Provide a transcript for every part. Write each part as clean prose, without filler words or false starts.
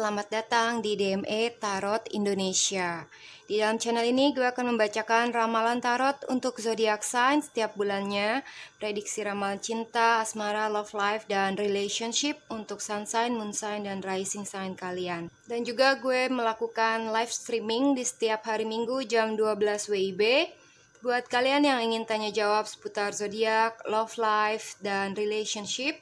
selamat datang di DME Tarot Indonesia. Di dalam channel ini gue akan membacakan ramalan tarot untuk zodiak sign setiap bulannya, prediksi ramalan cinta, asmara, love life, dan relationship untuk sun sign, moon sign, dan rising sign kalian. Dan juga gue melakukan live streaming di setiap hari Minggu jam 12 WIB. Buat kalian yang ingin tanya jawab seputar zodiak, love life, dan relationship,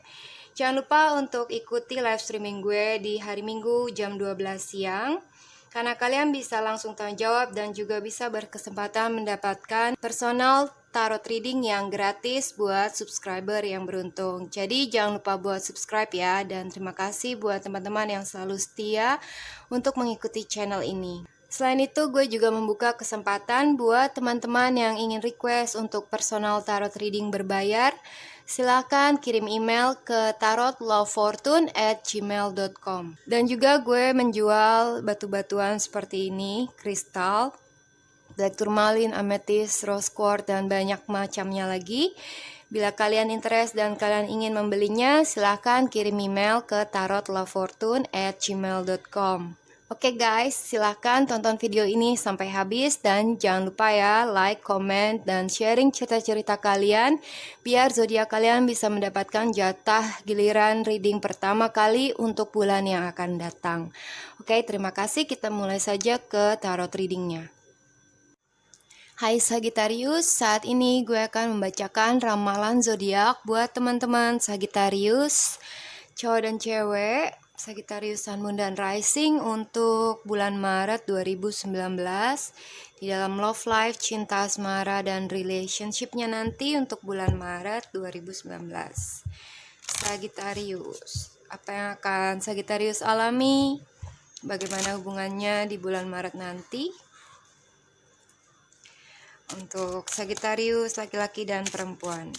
jangan lupa untuk ikuti live streaming gue di hari Minggu jam 12 siang. Karena kalian bisa langsung tanya jawab dan juga bisa berkesempatan mendapatkan personal tarot reading yang gratis buat subscriber yang beruntung. Jadi jangan lupa buat subscribe ya. Dan terima kasih buat teman-teman yang selalu setia untuk mengikuti channel ini. Selain itu, gue juga membuka kesempatan buat teman-teman yang ingin request untuk personal tarot reading berbayar. Silakan kirim email ke tarotlovefortune@gmail.com. Dan juga gue menjual batu-batuan seperti ini, kristal, black tourmaline, amethyst, rose quartz, dan banyak macamnya lagi. Bila kalian interest dan kalian ingin membelinya, silakan kirim email ke tarotlovefortune@gmail.com. Oke guys, silahkan tonton video ini sampai habis dan jangan lupa ya like, comment, dan sharing cerita-cerita kalian biar zodiak kalian bisa mendapatkan jatah giliran reading pertama kali untuk bulan yang akan datang. Oke, terima kasih. Kita mulai saja ke tarot readingnya. Hai Sagittarius, saat ini gue akan membacakan ramalan zodiak buat teman-teman Sagittarius, cowok dan cewek, Sagittarius Sun, Moon, dan Rising untuk bulan Maret 2019 di dalam love life, cinta, asmara, dan relationship-nya nanti untuk bulan Maret 2019. Sagittarius, apa yang akan Sagittarius alami? Bagaimana hubungannya di bulan Maret nanti? Untuk Sagittarius laki-laki dan perempuan.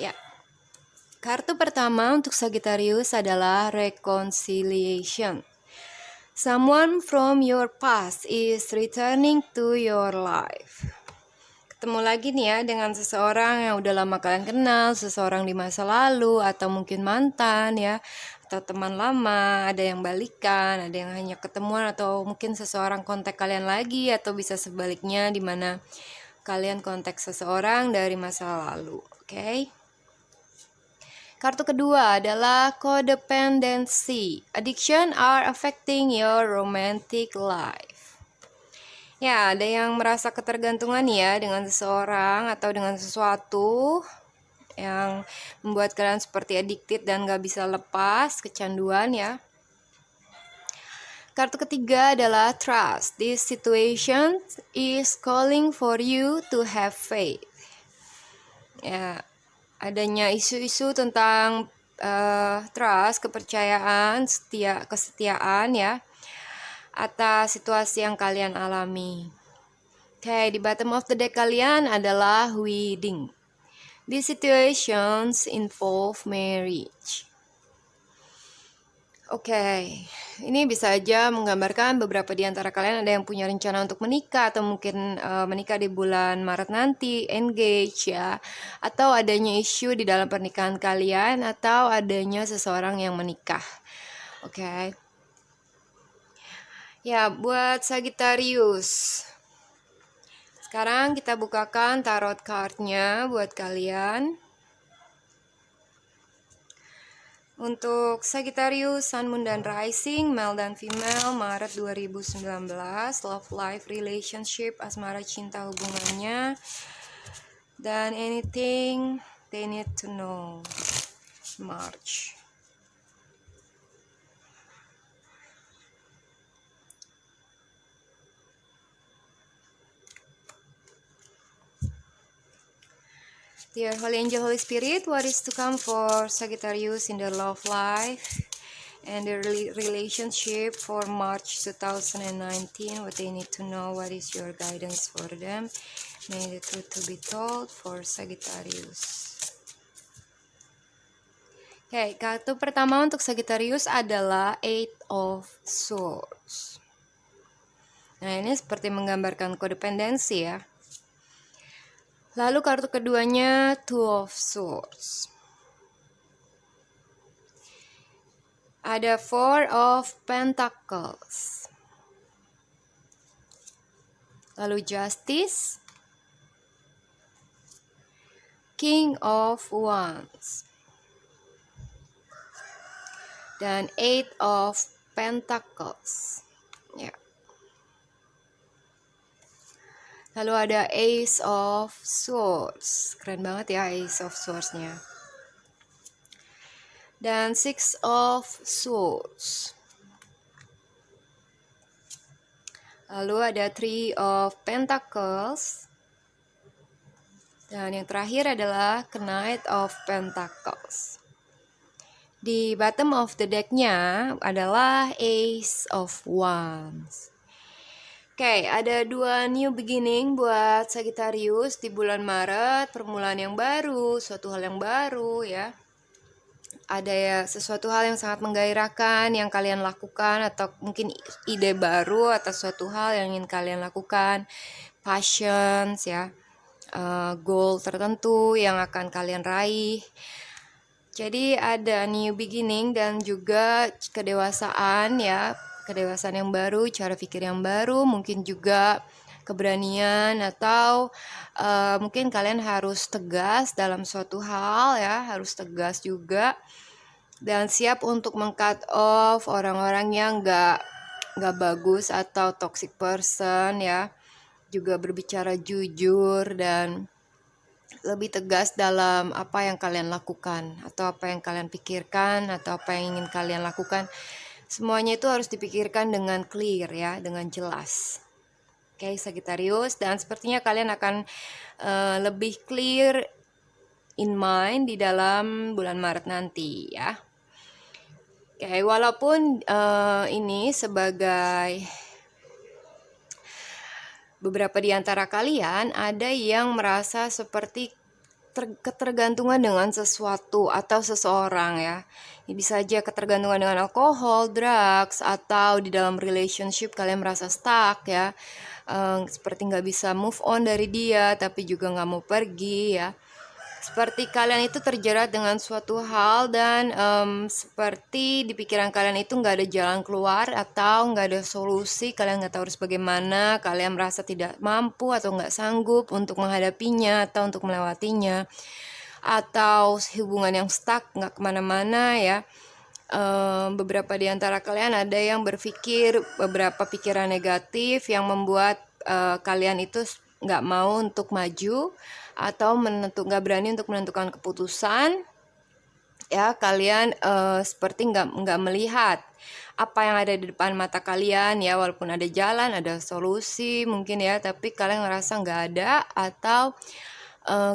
Ya. Kartu pertama untuk Sagittarius adalah reconciliation. Someone from your past is returning to your life. Ketemu lagi nih ya dengan seseorang yang udah lama kalian kenal, seseorang di masa lalu atau mungkin mantan ya, atau teman lama, ada yang balikan, ada yang hanya ketemuan, atau mungkin seseorang kontak kalian lagi, atau bisa sebaliknya di mana kalian kontak seseorang dari masa lalu. Oke. Kartu kedua adalah codependency. Addiction are affecting your romantic life. Ya, ada yang merasa ketergantungan ya dengan seseorang atau dengan sesuatu yang membuat kalian seperti addicted dan gak bisa lepas, kecanduan ya. Kartu ketiga adalah trust. This situation is calling for you to have faith. Ya, adanya isu-isu tentang trust, kepercayaan, kesetiaan ya, atas situasi yang kalian alami. Oke, di bottom of the deck kalian adalah wedding. These situations involve marriage. Oke, ini bisa aja menggambarkan beberapa di antara kalian ada yang punya rencana untuk menikah atau mungkin menikah di bulan Maret nanti, engage ya, atau adanya isu di dalam pernikahan kalian atau adanya seseorang yang menikah. Oke. Ya, buat Sagittarius. Sekarang kita bukakan tarot card-nya buat kalian. Untuk Sagittarius, Sun, Moon, dan Rising, male dan female, Maret 2019, love life, relationship, asmara, cinta, hubungannya, dan anything they need to know, March. Dear Holy Angel, Holy Spirit, what is to come for Sagittarius in their love life and their relationship for March 2019? What they need to know, what is your guidance for them? May the truth to be told for Sagittarius. Oke, kartu pertama untuk Sagittarius adalah Eight of Swords. Nah, ini seperti menggambarkan kodependensi ya. Lalu kartu keduanya Two of Swords. Ada Four of Pentacles. Lalu Justice. King of Wands. Dan Eight of Pentacles. Ya. Lalu ada Ace of Swords. Keren banget ya Ace of Swords-nya. Dan Six of Swords. Lalu ada Three of Pentacles. Dan yang terakhir adalah Knight of Pentacles. Di bottom of the deck-nya adalah Ace of Wands. Oke, ada dua new beginning buat Sagittarius di bulan Maret. Permulaan yang baru, suatu hal yang baru ya. Ada ya sesuatu hal yang sangat menggairahkan yang kalian lakukan, atau mungkin ide baru atau suatu hal yang ingin kalian lakukan. Passions ya. Goal tertentu yang akan kalian raih. Jadi ada new beginning dan juga kedewasaan ya, kedewasaan yang baru, cara pikir yang baru, mungkin juga keberanian atau mungkin kalian harus tegas dalam suatu hal ya, harus tegas juga dan siap untuk meng-cut off orang-orang yang gak bagus atau toxic person ya. Juga berbicara jujur dan lebih tegas dalam apa yang kalian lakukan atau apa yang kalian pikirkan atau apa yang ingin kalian lakukan. Semuanya itu harus dipikirkan dengan clear ya, dengan jelas. Oke, Sagittarius, dan sepertinya kalian akan lebih clear in mind di dalam bulan Maret nanti ya. Oke, walaupun ini sebagai beberapa di antara kalian ada yang merasa seperti ketergantungan dengan sesuatu atau seseorang ya. Bisa aja ketergantungan dengan alkohol, drugs, atau di dalam relationship kalian merasa stuck ya. Seperti nggak bisa move on dari dia, tapi juga nggak mau pergi ya. Seperti kalian itu terjerat dengan suatu hal dan seperti di pikiran kalian itu nggak ada jalan keluar atau nggak ada solusi, kalian nggak tahu harus bagaimana, kalian merasa tidak mampu atau nggak sanggup untuk menghadapinya atau untuk melewatinya, atau hubungan yang stuck nggak kemana-mana ya. Beberapa di antara kalian ada yang berpikir beberapa pikiran negatif yang membuat kalian itu nggak mau untuk maju atau nggak berani untuk menentukan keputusan ya. Kalian seperti nggak melihat apa yang ada di depan mata kalian ya, walaupun ada jalan, ada solusi mungkin ya, tapi kalian ngerasa nggak ada, atau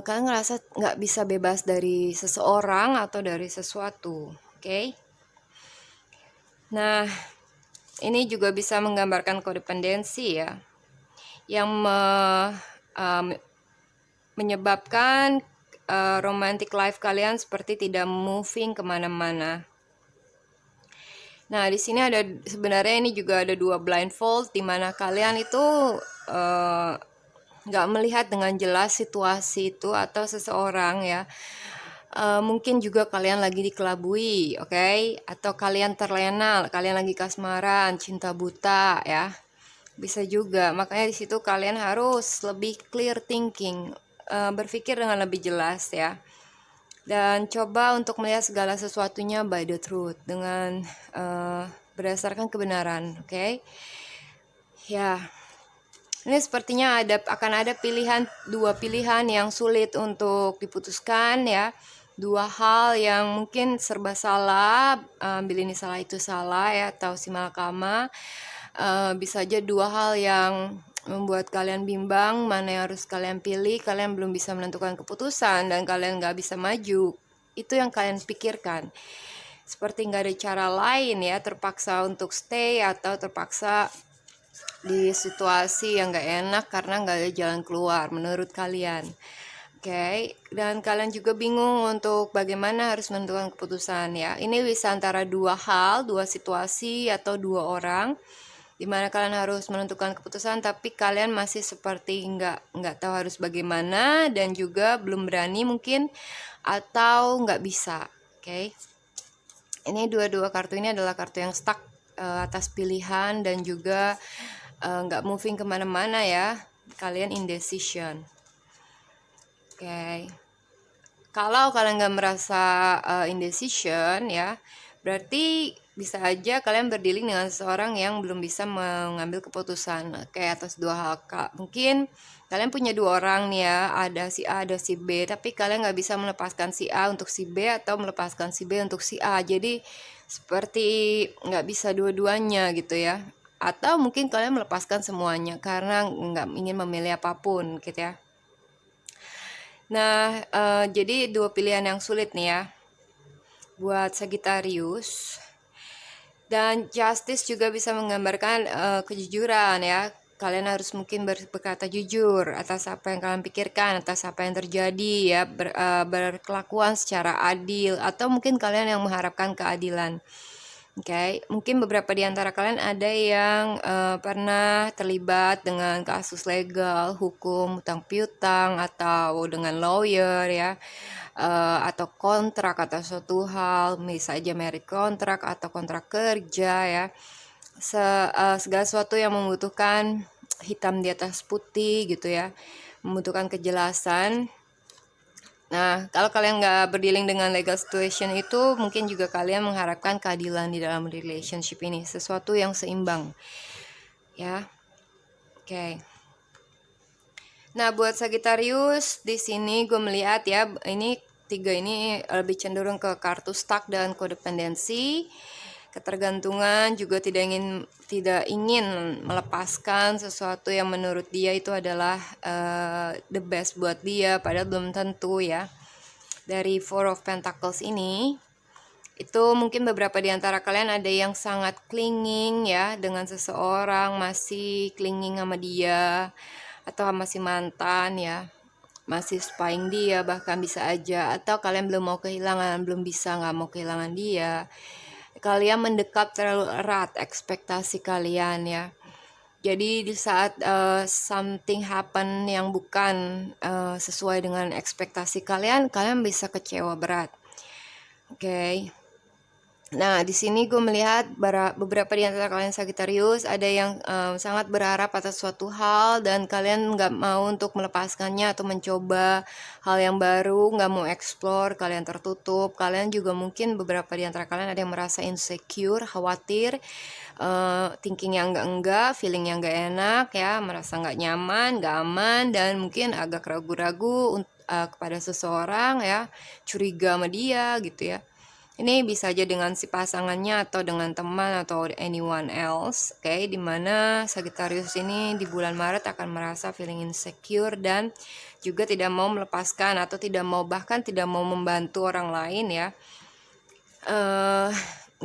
kalian ngerasa nggak bisa bebas dari seseorang atau dari sesuatu. Oke? Nah, ini juga bisa menggambarkan kodependensi ya, yang menyebabkan romantic life kalian seperti tidak moving kemana-mana. Nah, di sini ada sebenarnya ini juga ada dua blindfold di mana kalian itu nggak melihat dengan jelas situasi itu atau seseorang ya. Mungkin juga kalian lagi dikelabui, oke? Atau kalian terlena, kalian lagi kasmaran, cinta buta ya. Bisa juga, makanya di situ kalian harus lebih clear thinking, berpikir dengan lebih jelas ya. Dan coba untuk melihat segala sesuatunya by the truth, dengan berdasarkan kebenaran, oke? Ya, ini sepertinya akan ada dua pilihan yang sulit untuk diputuskan ya. Dua hal yang mungkin serba salah, ambil ini salah itu salah ya, atau simalakama. Bisa aja dua hal yang membuat kalian bimbang mana yang harus kalian pilih, kalian belum bisa menentukan keputusan dan kalian nggak bisa maju. Itu yang kalian pikirkan. Seperti nggak ada cara lain ya, terpaksa untuk stay atau terpaksa di situasi yang nggak enak karena nggak ada jalan keluar menurut kalian. Oke, dan kalian juga bingung untuk bagaimana harus menentukan keputusan ya. Ini bisa antara dua hal, dua situasi, atau dua orang. dimana kalian harus menentukan keputusan tapi kalian masih seperti nggak tahu harus bagaimana dan juga belum berani mungkin atau nggak bisa. Oke. Ini dua kartu ini adalah kartu yang stuck atas pilihan dan juga nggak moving kemana-mana ya. Kalian indecision. Oke. Kalau kalian nggak merasa indecision ya, berarti bisa aja kalian berdealing dengan seseorang yang belum bisa mengambil keputusan kayak atas dua hal. Mungkin kalian punya dua orang nih ya, ada si A, ada si B, tapi kalian nggak bisa melepaskan si A untuk si B atau melepaskan si B untuk si A. Jadi seperti nggak bisa dua-duanya gitu ya. Atau mungkin kalian melepaskan semuanya karena nggak ingin memilih apapun gitu ya. Nah, jadi dua pilihan yang sulit nih ya buat Sagittarius. Dan justice juga bisa menggambarkan kejujuran ya. Kalian harus mungkin berkata jujur atas apa yang kalian pikirkan, atas apa yang terjadi ya, berkelakuan secara adil atau mungkin kalian yang mengharapkan keadilan. Oke, mungkin beberapa di antara kalian ada yang pernah terlibat dengan kasus legal, hukum, utang piutang atau dengan lawyer ya. Atau kontrak atau suatu hal, misalnya merit kontrak atau kontrak kerja ya, segala sesuatu yang membutuhkan hitam di atas putih gitu ya, membutuhkan kejelasan. Nah, kalau kalian nggak berdealing dengan legal situation itu, mungkin juga kalian mengharapkan keadilan di dalam relationship ini, sesuatu yang seimbang ya. Oke. Nah, buat Sagittarius di sini gue melihat ya, ini tiga ini lebih cenderung ke kartu stuck dan kodependensi, ketergantungan, juga tidak ingin melepaskan sesuatu yang menurut dia itu adalah the best buat dia, padahal belum tentu ya. Dari Four of Pentacles ini, itu mungkin beberapa di antara kalian ada yang sangat clinging ya dengan seseorang, masih clinging sama dia atau masih mantan ya, masih spying dia, bahkan bisa aja, atau kalian belum mau kehilangan, belum bisa nggak mau kehilangan dia, kalian mendekat terlalu erat ekspektasi kalian ya. Jadi di saat something happen yang bukan sesuai dengan ekspektasi kalian, kalian bisa kecewa berat. Oke. Nah, di sini gue melihat beberapa di antara kalian Sagittarius ada yang sangat berharap atas suatu hal dan kalian nggak mau untuk melepaskannya atau mencoba hal yang baru, nggak mau explore, kalian tertutup. Kalian juga mungkin beberapa di antara kalian ada yang merasa insecure, khawatir, thinking yang enggak, feeling yang nggak enak ya, merasa nggak nyaman, nggak aman, dan mungkin agak ragu-ragu kepada seseorang ya, curiga sama dia gitu ya. Ini bisa aja dengan si pasangannya atau dengan teman atau anyone else, oke? Dimana Sagittarius ini di bulan Maret akan merasa feeling insecure dan juga tidak mau melepaskan atau bahkan tidak mau membantu orang lain ya.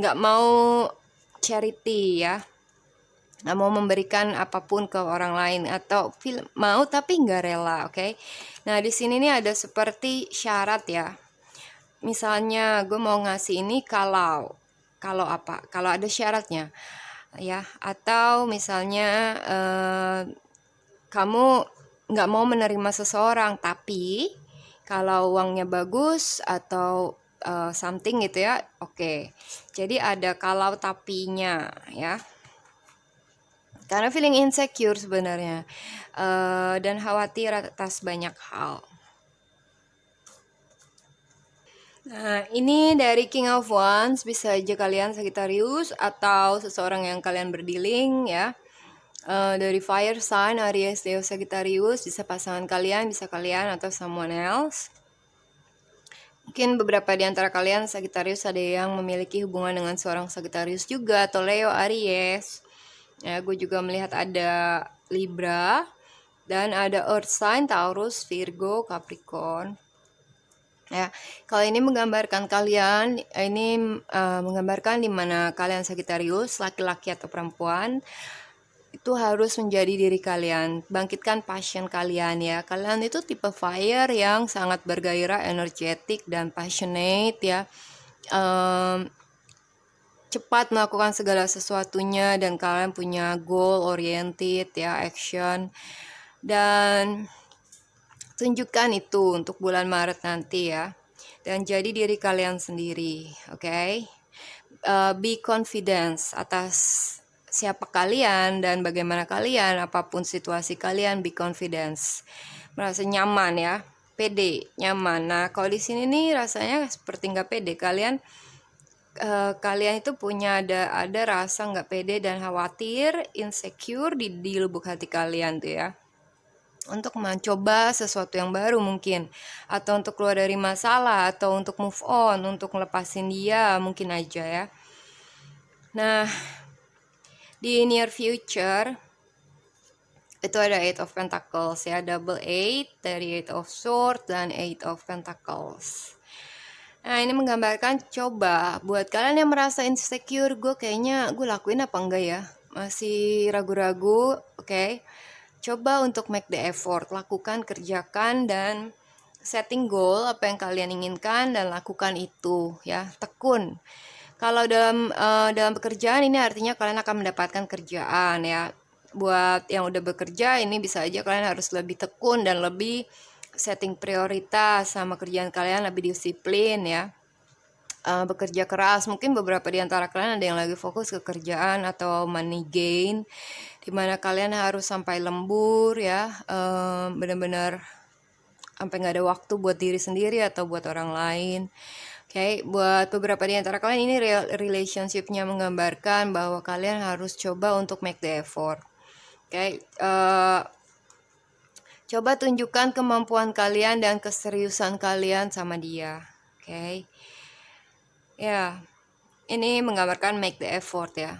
Nggak mau charity ya, nggak mau memberikan apapun ke orang lain atau mau tapi nggak rela, oke? Nah di sini nih ada seperti syarat ya. Misalnya gue mau ngasih ini kalau apa? Kalau ada syaratnya ya. Atau misalnya kamu nggak mau menerima seseorang tapi kalau uangnya bagus atau something gitu ya, oke. Jadi ada kalau tapinya ya. Karena feeling insecure sebenarnya dan khawatir atas banyak hal. Nah, ini dari King of Wands, bisa aja kalian Sagittarius atau seseorang yang kalian berdealing ya. Dari Fire Sign, Aries, Leo, Sagittarius, bisa pasangan kalian, bisa kalian atau someone else. Mungkin beberapa di antara kalian Sagittarius ada yang memiliki hubungan dengan seorang Sagittarius juga, atau Leo, Aries. Ya, gue juga melihat ada Libra, dan ada Earth Sign, Taurus, Virgo, Capricorn. Ya, kalau ini menggambarkan kalian, ini menggambarkan di mana kalian Sagittarius, laki-laki atau perempuan, itu harus menjadi diri kalian, bangkitkan passion kalian ya. Kalian itu tipe fire yang sangat bergairah, energetik dan passionate ya. cepat melakukan segala sesuatunya dan kalian punya goal oriented ya, action, dan tunjukkan itu untuk bulan Maret nanti ya, dan jadi diri kalian sendiri, oke? Be confidence atas siapa kalian dan bagaimana kalian, apapun situasi kalian, be confidence, merasa nyaman ya, pede, nyaman. Nah kalau di sini nih rasanya seperti nggak pede, kalian itu punya ada rasa nggak pede dan khawatir, insecure di lubuk hati kalian tuh ya, untuk mencoba sesuatu yang baru mungkin, atau untuk keluar dari masalah, atau untuk move on, untuk ngelepasin dia mungkin aja ya. Nah di near future itu ada Eight of Pentacles ya, double eight dari Eight of Swords dan Eight of Pentacles. Nah ini menggambarkan coba buat kalian yang merasa insecure, gue lakuin apa enggak ya, masih ragu-ragu, oke? Coba untuk make the effort, lakukan, kerjakan, dan setting goal apa yang kalian inginkan dan lakukan itu ya, tekun. Kalau dalam pekerjaan ini artinya kalian akan mendapatkan kerjaan ya. Buat yang udah bekerja ini bisa aja kalian harus lebih tekun dan lebih setting prioritas sama kerjaan kalian, lebih disiplin ya. Bekerja keras, mungkin beberapa di antara kalian ada yang lagi fokus ke kerjaan atau money gain, dimana kalian harus sampai lembur ya, benar-benar sampai nggak ada waktu buat diri sendiri atau buat orang lain. Oke, buat beberapa di antara kalian ini relationship-nya menggambarkan bahwa kalian harus coba untuk make the effort. Oke, coba tunjukkan kemampuan kalian dan keseriusan kalian sama dia. Oke, ya, ini menggambarkan make the effort ya.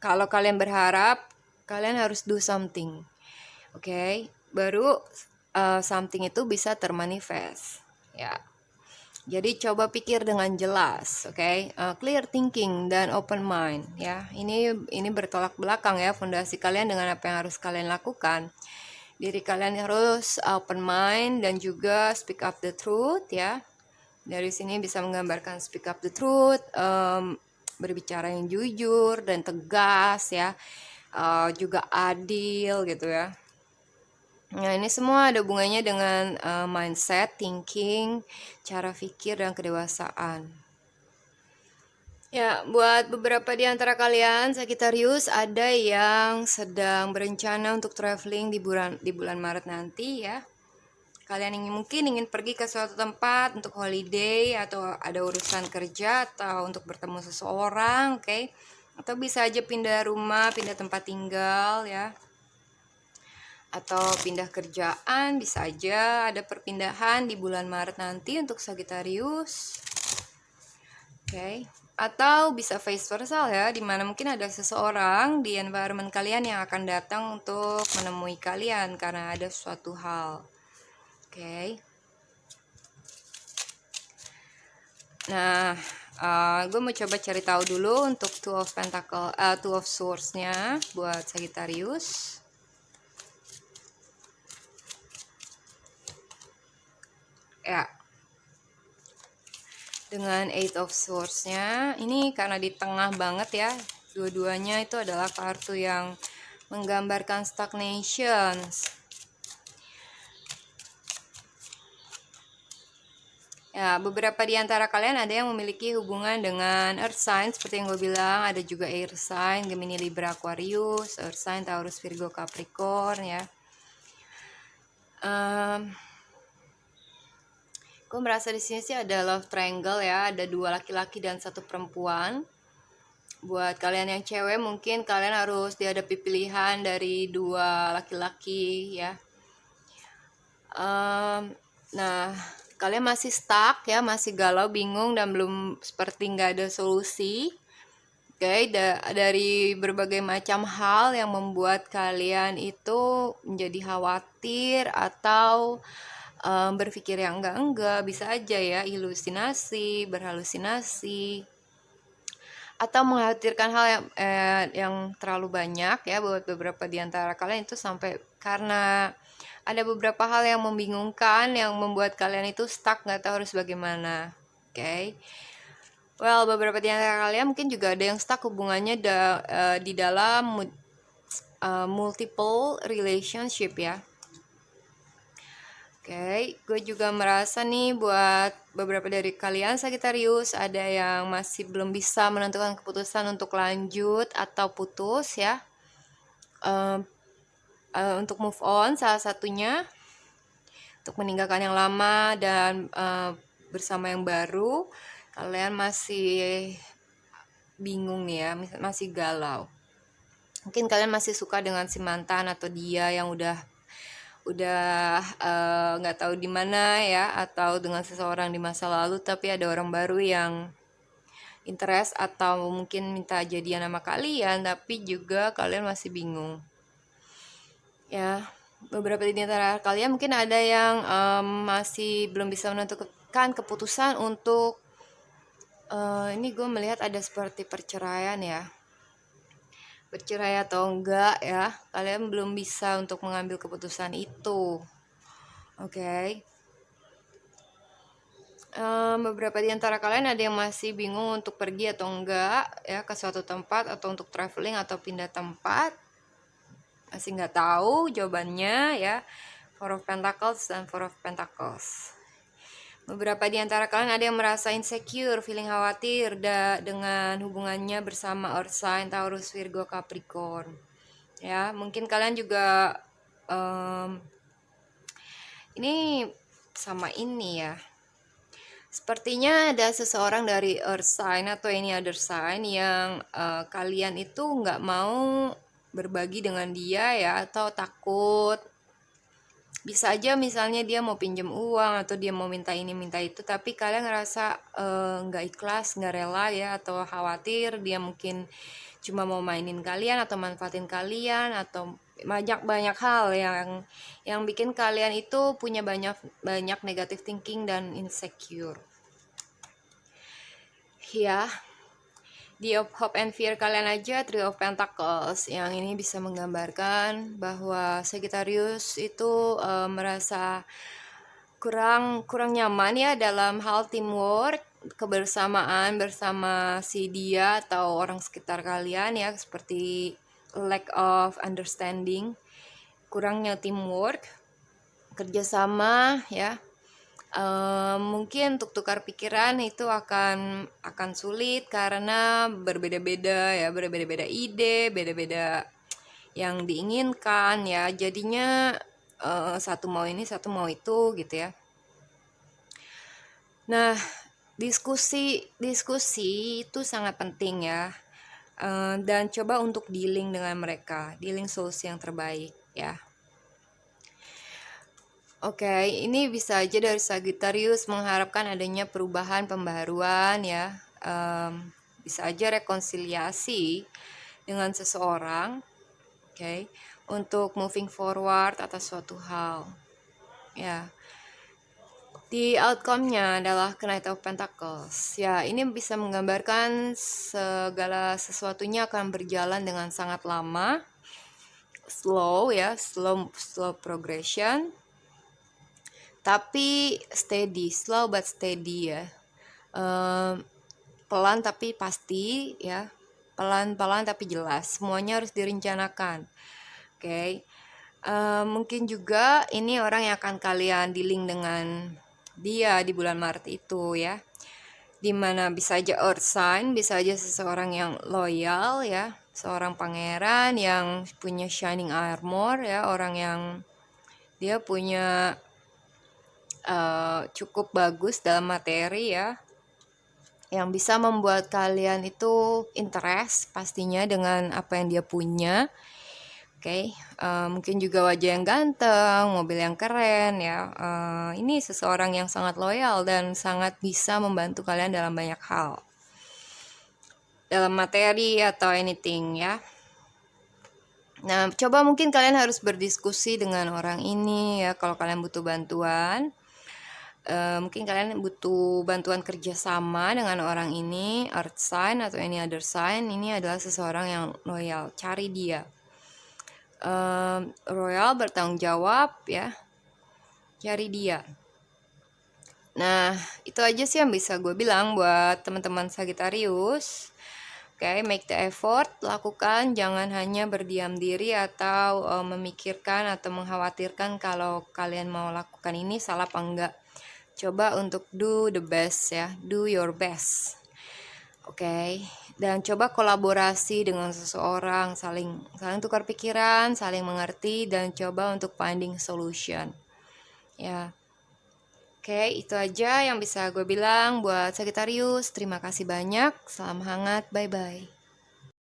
Kalau kalian berharap, kalian harus do something. Oke, baru something itu bisa termanifest. Ya. Jadi coba pikir dengan jelas, oke? Clear thinking dan open mind, ya. Ini bertolak belakang ya, fondasi kalian dengan apa yang harus kalian lakukan. Diri kalian harus open mind dan juga speak up the truth, ya. Dari sini bisa menggambarkan speak up the truth, berbicara yang jujur dan tegas, ya. Juga adil gitu ya. Nah ini semua ada hubungannya dengan mindset, thinking, cara pikir, dan kedewasaan. Ya, buat beberapa di antara kalian, Sagittarius, ada yang sedang berencana untuk traveling di bulan Maret nanti ya. Kalian mungkin ingin pergi ke suatu tempat untuk holiday, atau ada urusan kerja, atau untuk bertemu seseorang, oke? Atau bisa aja pindah rumah, pindah tempat tinggal ya. Atau pindah kerjaan, bisa aja ada perpindahan di bulan Maret nanti untuk Sagittarius. Oke. Atau bisa vice versa ya, dimana mungkin ada seseorang di environment kalian yang akan datang untuk menemui kalian karena ada suatu hal. Oke. Nah, gue mau coba cari tahu dulu untuk Two of Swords-nya buat Sagittarius. Ya, dengan Eight of Swords-nya ini karena di tengah banget ya, dua-duanya itu adalah kartu yang menggambarkan stagnation. Ya, beberapa di antara kalian ada yang memiliki hubungan dengan earth sign seperti yang gue bilang, ada juga air sign, Gemini, Libra, Aquarius, earth sign, Taurus, Virgo, Capricorn ya. Gue merasa di sini sih ada love triangle ya, ada 2 laki-laki dan 1 perempuan. Buat kalian yang cewek mungkin kalian harus dihadapi pilihan dari 2 laki-laki ya. Nah, kalian masih stuck ya, masih galau, bingung, dan belum seperti nggak ada solusi. Oke, dari berbagai macam hal yang membuat kalian itu menjadi khawatir atau berpikir yang enggak, bisa aja ya ilusinasi, berhalusinasi, atau mengkhawatirkan hal yang terlalu banyak ya. Buat beberapa di antara kalian itu sampai karena ada beberapa hal yang membingungkan yang membuat kalian itu stuck, nggak tahu harus bagaimana. Oke. Well, beberapa di antara kalian mungkin juga ada yang stuck hubungannya di dalam multiple relationship ya. Oke, gue juga merasa nih buat beberapa dari kalian Sagittarius ada yang masih belum bisa menentukan keputusan untuk lanjut atau putus ya. Untuk move on salah satunya, untuk meninggalkan yang lama dan bersama yang baru, kalian masih bingung nih ya, masih galau. Mungkin kalian masih suka dengan si mantan atau dia yang udah nggak tahu di mana ya, atau dengan seseorang di masa lalu tapi ada orang baru yang interest atau mungkin minta jadian sama kalian, tapi juga kalian masih bingung ya. Beberapa di antara kalian mungkin ada yang masih belum bisa menentukan keputusan untuk ini gue melihat ada seperti perceraian ya, bercerai atau enggak ya, kalian belum bisa untuk mengambil keputusan itu. Oke. Beberapa di antara kalian ada yang masih bingung untuk pergi atau enggak ya ke suatu tempat, atau untuk traveling atau pindah tempat, masih nggak tahu jawabannya ya. Four of Pentacles dan Four of Pentacles. Beberapa di antara kalian ada yang merasa insecure, feeling khawatir dengan hubungannya bersama Earth sign, Taurus, Virgo, Capricorn. Ya, mungkin kalian juga ini sama ini ya. Sepertinya ada seseorang dari Earth sign atau any other sign yang kalian itu nggak mau berbagi dengan dia ya, atau takut. Bisa aja misalnya dia mau pinjam uang atau dia mau minta ini minta itu, tapi kalian ngerasa nggak ikhlas, nggak rela ya, atau khawatir dia mungkin cuma mau mainin kalian atau manfaatin kalian, atau banyak hal yang bikin kalian itu punya banyak negative thinking dan insecure ya. Di Hope and Fear kalian aja, Three of Pentacles, yang ini bisa menggambarkan bahwa Sagittarius itu merasa kurang nyaman ya dalam hal teamwork, kebersamaan bersama si dia atau orang sekitar kalian ya, seperti lack of understanding, kurangnya teamwork, kerjasama ya. Mungkin untuk tukar pikiran itu akan sulit karena berbeda-beda ya, berbeda-beda ide, beda-beda yang diinginkan ya, jadinya satu mau ini, satu mau itu gitu ya. Nah, diskusi itu sangat penting ya, dan coba untuk dealing dengan mereka, dealing solusi yang terbaik ya. Oke, ini bisa aja dari Sagittarius mengharapkan adanya perubahan, pembaharuan ya. Bisa aja rekonsiliasi dengan seseorang, oke, untuk moving forward atas suatu hal. Ya. Di outcome-nya adalah Knight of Pentacles. Ya, ini bisa menggambarkan segala sesuatunya akan berjalan dengan sangat lama. Slow ya, slow progression. Tapi steady, slow but steady ya. Pelan tapi pasti ya. Pelan-pelan tapi jelas. Semuanya harus direncanakan. Oke. Mungkin juga ini orang yang akan kalian dealing dengan dia di bulan Maret itu ya. Dimana bisa aja Earth sign, bisa aja seseorang yang loyal ya. Seorang pangeran yang punya shining armor ya. Orang yang dia punya cukup bagus dalam materi ya, yang bisa membuat kalian itu interest pastinya dengan apa yang dia punya. Oke, mungkin juga wajah yang ganteng, mobil yang keren ya. Ini seseorang yang sangat loyal dan sangat bisa membantu kalian dalam banyak hal, dalam materi atau anything ya. Nah, coba mungkin kalian harus berdiskusi dengan orang ini ya, kalau kalian butuh bantuan. Mungkin kalian butuh bantuan kerjasama dengan orang ini, Earth sign atau any other sign. Ini adalah seseorang yang loyal, cari dia. Royal, bertanggung jawab ya, cari dia. Nah, itu aja sih yang bisa gue bilang buat teman-teman Sagittarius. Oke, make the effort, lakukan, jangan hanya berdiam diri atau memikirkan atau mengkhawatirkan kalau kalian mau lakukan ini salah apa enggak. Coba untuk do the best ya, do your best. Oke, dan coba kolaborasi dengan seseorang, saling tukar pikiran, saling mengerti, dan coba untuk finding solution. Ya, oke, itu aja yang bisa gue bilang buat Sagittarius. Terima kasih banyak, salam hangat, bye-bye.